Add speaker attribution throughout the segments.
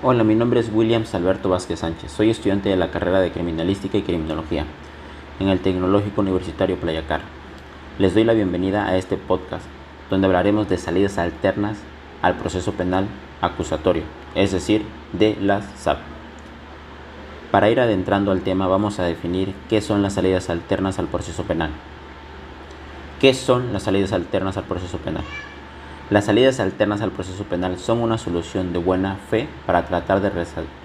Speaker 1: Hola, mi nombre es Williams Alberto Vázquez Sánchez. Soy estudiante de la carrera de Criminalística y Criminología en el Tecnológico Universitario Playacar. Les doy la bienvenida a este podcast, donde hablaremos de salidas alternas al proceso penal acusatorio, es decir, de las SAP. Para ir adentrando al tema, vamos a definir qué son las salidas alternas al proceso penal. ¿Qué son las salidas alternas al proceso penal? Las salidas alternas al proceso penal son una solución de buena fe para tratar de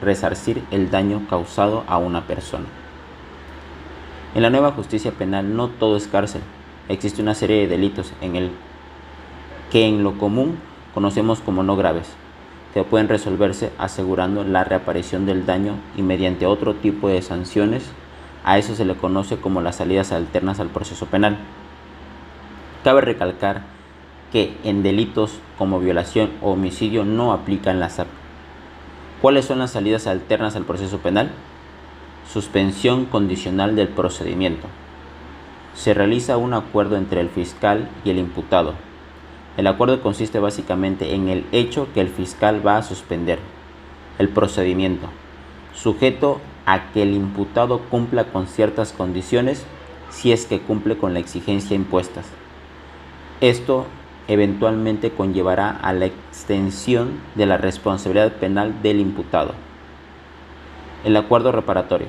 Speaker 1: resarcir el daño causado a una persona. En la nueva justicia penal no todo es cárcel. Existe una serie de delitos que en lo común conocemos como no graves, que pueden resolverse asegurando la reaparición del daño y mediante otro tipo de sanciones. A eso se le conoce como las salidas alternas al proceso penal. Cabe recalcar que en delitos como violación o homicidio no aplican la SAP. ¿Cuáles son las salidas alternas al proceso penal? Suspensión condicional del procedimiento. Se realiza un acuerdo entre el fiscal y el imputado. El acuerdo consiste básicamente en el hecho que el fiscal va a suspender el procedimiento, sujeto a que el imputado cumpla con ciertas condiciones si es que cumple con la exigencia impuestas. Esto eventualmente conllevará a la extensión de la responsabilidad penal del imputado. El acuerdo reparatorio.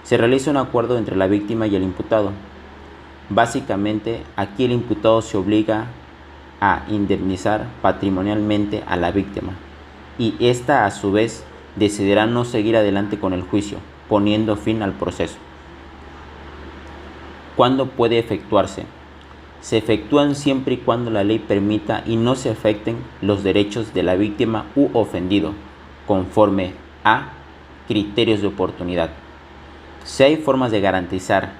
Speaker 1: Se realiza un acuerdo entre la víctima y el imputado. Básicamente, aquí el imputado se obliga a indemnizar patrimonialmente a la víctima y ésta a su vez decidirá no seguir adelante con el juicio, poniendo fin al proceso. ¿Cuándo puede efectuarse? Se efectúan siempre y cuando la ley permita y no se afecten los derechos de la víctima u ofendido, conforme a criterios de oportunidad. Si hay formas de garantizar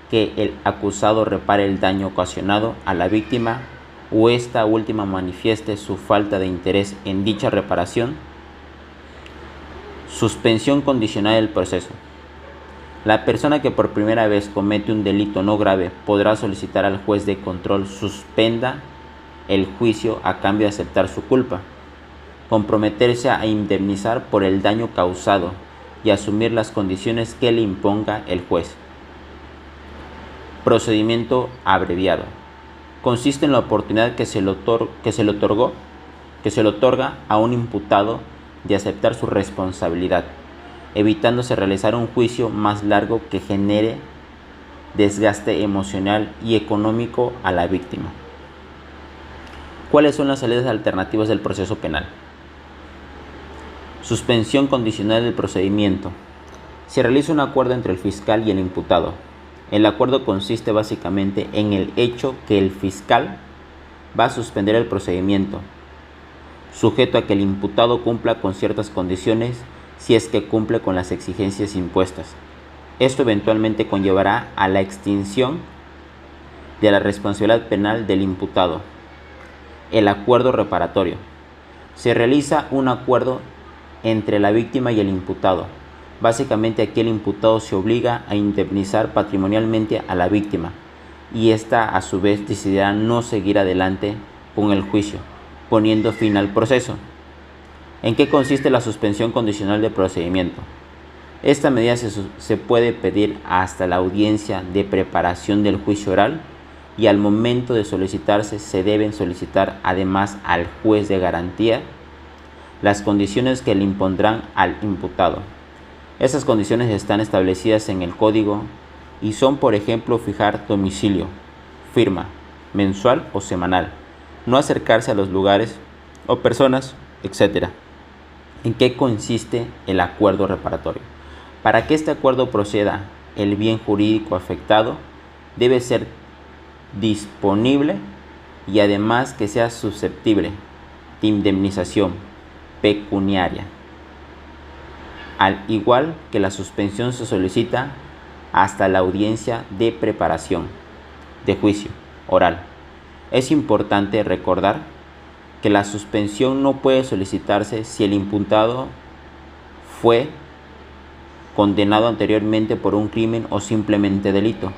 Speaker 1: que el acusado repare el daño ocasionado a la víctima o esta última manifieste su falta de interés en dicha reparación. Suspensión condicional del proceso. La persona que por primera vez comete un delito no grave podrá solicitar al juez de control suspenda el juicio a cambio de aceptar su culpa, comprometerse a indemnizar por el daño causado y asumir las condiciones que le imponga el juez. Procedimiento abreviado. Consiste en la oportunidad que se le otorga a un imputado de aceptar su responsabilidad, evitándose realizar un juicio más largo que genere desgaste emocional y económico a la víctima. ¿Cuáles son las salidas alternativas del proceso penal? Suspensión condicional del procedimiento. Se realiza un acuerdo entre el fiscal y el imputado. El acuerdo consiste básicamente en el hecho que el fiscal va a suspender el procedimiento, sujeto a que el imputado cumpla con ciertas condiciones si es que cumple con las exigencias impuestas. Esto eventualmente conllevará a la extinción de la responsabilidad penal del imputado. El acuerdo reparatorio. Se realiza un acuerdo entre la víctima y el imputado. Básicamente aquí el imputado se obliga a indemnizar patrimonialmente a la víctima y ésta a su vez decidirá no seguir adelante con el juicio, poniendo fin al proceso. ¿En qué consiste la suspensión condicional del procedimiento? Esta medida se puede pedir hasta la audiencia de preparación del juicio oral y al momento de solicitarse se deben solicitar además al juez de garantía las condiciones que le impondrán al imputado. Esas condiciones están establecidas en el código y son, por ejemplo, fijar domicilio, firma, mensual o semanal, no acercarse a los lugares o personas, etc. ¿En qué consiste el acuerdo reparatorio? Para que este acuerdo proceda, el bien jurídico afectado debe ser disponible y además que sea susceptible de indemnización pecuniaria. Al igual que la suspensión se solicita hasta la audiencia de preparación de juicio oral. Es importante recordar que la suspensión no puede solicitarse si el imputado fue condenado anteriormente por un crimen o simplemente delito,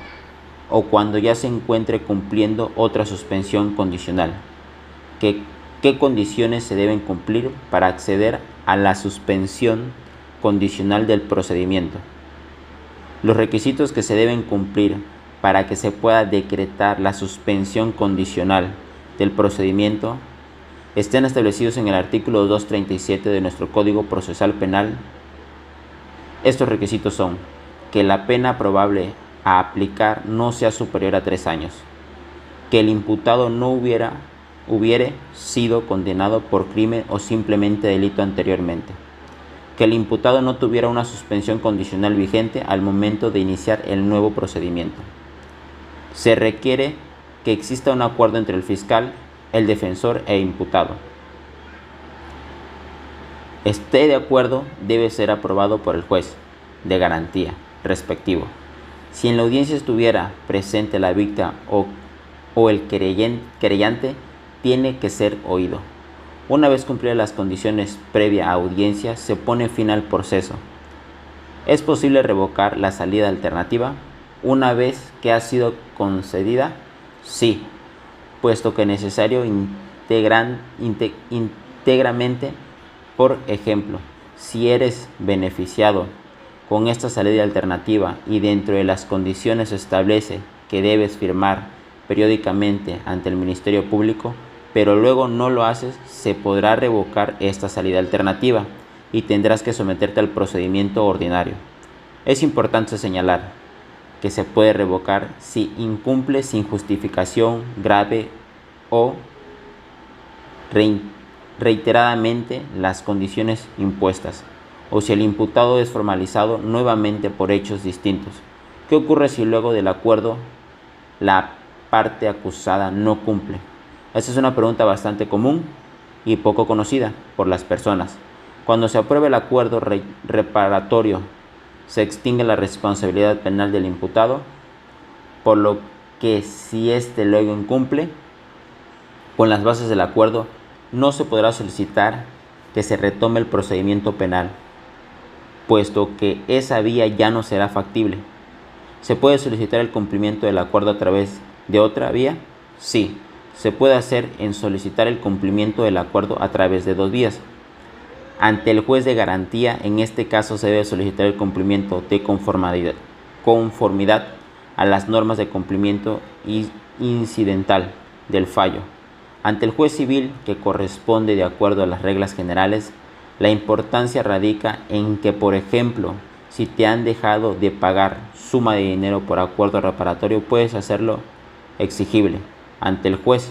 Speaker 1: o cuando ya se encuentre cumpliendo otra suspensión condicional. ¿Qué condiciones se deben cumplir para acceder a la suspensión condicional del procedimiento. Los requisitos que se deben cumplir para que se pueda decretar la suspensión condicional del procedimiento están establecidos en el artículo 237 de nuestro Código Procesal Penal. Estos requisitos son que la pena probable a aplicar no sea superior a 3 años, que el imputado no hubiere sido condenado por crimen o simplemente delito anteriormente, que el imputado no tuviera una suspensión condicional vigente al momento de iniciar el nuevo procedimiento. Se requiere que exista un acuerdo entre el fiscal, el defensor e imputado. Este de acuerdo debe ser aprobado por el juez de garantía respectivo. Si en la audiencia estuviera presente la víctima o el querellante, tiene que ser oído. Una vez cumplidas las condiciones previa a audiencia, se pone fin al proceso. ¿Es posible revocar la salida alternativa una vez que ha sido concedida? Sí, puesto que es necesario íntegramente. Por ejemplo, si eres beneficiado con esta salida alternativa y dentro de las condiciones establece que debes firmar periódicamente ante el Ministerio Público, pero luego no lo haces, se podrá revocar esta salida alternativa y tendrás que someterte al procedimiento ordinario. Es importante señalar que se puede revocar si incumple sin justificación grave o reiteradamente las condiciones impuestas, o si el imputado es formalizado nuevamente por hechos distintos. ¿Qué ocurre si luego del acuerdo la parte acusada no cumple? Esta es una pregunta bastante común y poco conocida por las personas. Cuando se apruebe el acuerdo reparatorio, se extingue la responsabilidad penal del imputado, por lo que si éste luego incumple con las bases del acuerdo, no se podrá solicitar que se retome el procedimiento penal, puesto que esa vía ya no será factible. ¿Se puede solicitar el cumplimiento del acuerdo a través de otra vía? Sí, se puede hacer en solicitar el cumplimiento del acuerdo a través de 2 vías. Ante el juez de garantía, en este caso se debe solicitar el cumplimiento de conformidad a las normas de cumplimiento incidental del fallo. Ante el juez civil, que corresponde de acuerdo a las reglas generales, la importancia radica en que, por ejemplo, si te han dejado de pagar suma de dinero por acuerdo reparatorio, puedes hacerlo exigible ante el juez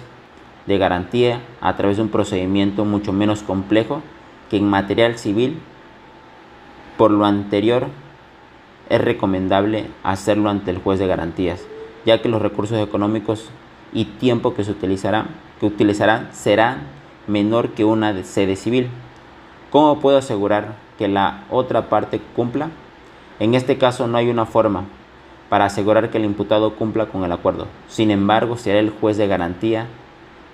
Speaker 1: de garantía a través de un procedimiento mucho menos complejo que en material civil. Por lo anterior, es recomendable hacerlo ante el juez de garantías, ya que los recursos económicos y tiempo que utilizarán será menor que una sede civil. ¿Cómo puedo asegurar que la otra parte cumpla? En este caso no hay una forma para asegurar que el imputado cumpla con el acuerdo. Sin embargo, será el juez de garantía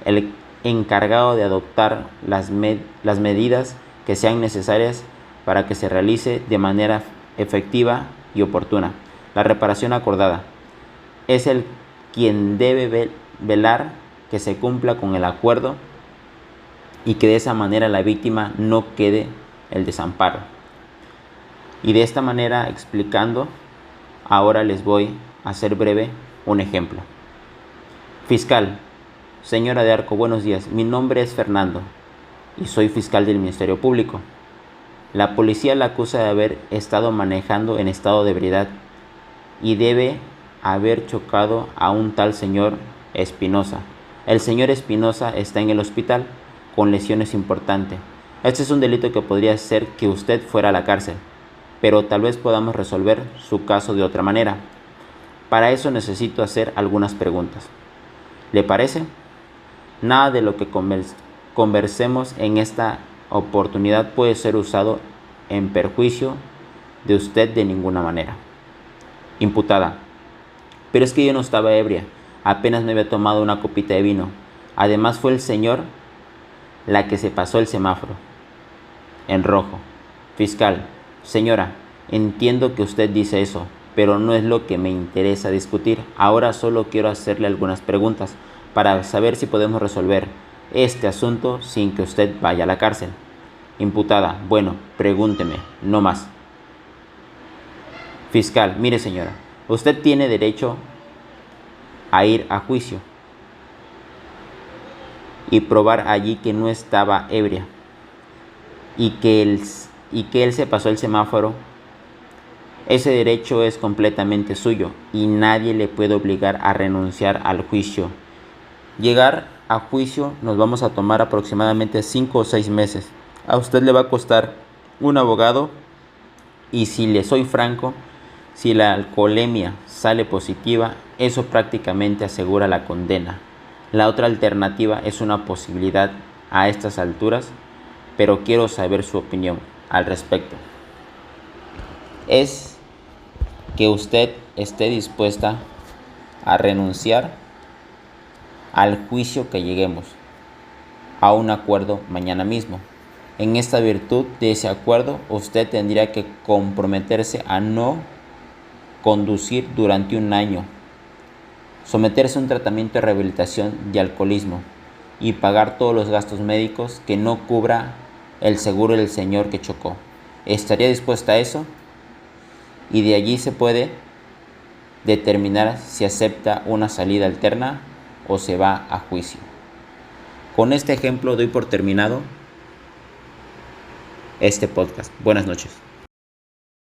Speaker 1: el encargado de adoptar las medidas que sean necesarias para que se realice de manera efectiva y oportuna la reparación acordada. Es el quien debe velar que se cumpla con el acuerdo y que de esa manera la víctima no quede el desamparo. Y de esta manera explicando, ahora les voy a hacer breve un ejemplo. Fiscal: señora de Arco, buenos días. Mi nombre es Fernando y soy fiscal del Ministerio Público. La policía la acusa de haber estado manejando en estado de ebriedad y debe haber chocado a un tal señor Espinosa. El señor Espinosa está en el hospital con lesiones importantes. Este es un delito que podría hacer que usted fuera a la cárcel, pero tal vez podamos resolver su caso de otra manera. Para eso necesito hacer algunas preguntas. ¿Le parece? Nada de lo que conversemos en esta oportunidad puede ser usado en perjuicio de usted de ninguna manera. Imputada: pero es que yo no estaba ebria, apenas me había tomado una copita de vino. Además fue el señor la que se pasó el semáforo en rojo. Fiscal: señora, entiendo que usted dice eso, pero no es lo que me interesa discutir. Ahora solo quiero hacerle algunas preguntas para saber si podemos resolver este asunto sin que usted vaya a la cárcel. Imputada: bueno, pregúnteme, no más. Fiscal: mire señora, usted tiene derecho a ir a juicio y probar allí que no estaba ebria y que él se pasó el semáforo. Ese derecho es completamente suyo y nadie le puede obligar a renunciar al juicio. Llegar a juicio nos vamos a tomar aproximadamente 5 o 6 meses. A usted le va a costar un abogado y, si le soy franco, si la alcoholemia sale positiva, eso prácticamente asegura la condena. La otra alternativa es una posibilidad a estas alturas, pero quiero saber su opinión al respecto. Es que usted esté dispuesta a renunciar al juicio que lleguemos a un acuerdo mañana mismo. En esta virtud de ese acuerdo, usted tendría que comprometerse a no conducir durante 1 año, someterse a un tratamiento de rehabilitación de alcoholismo y pagar todos los gastos médicos que no cubra el seguro del señor que chocó. ¿Estaría dispuesta a eso? Y de allí se puede determinar si acepta una salida alterna o se va a juicio. Con este ejemplo doy por terminado este podcast. Buenas noches.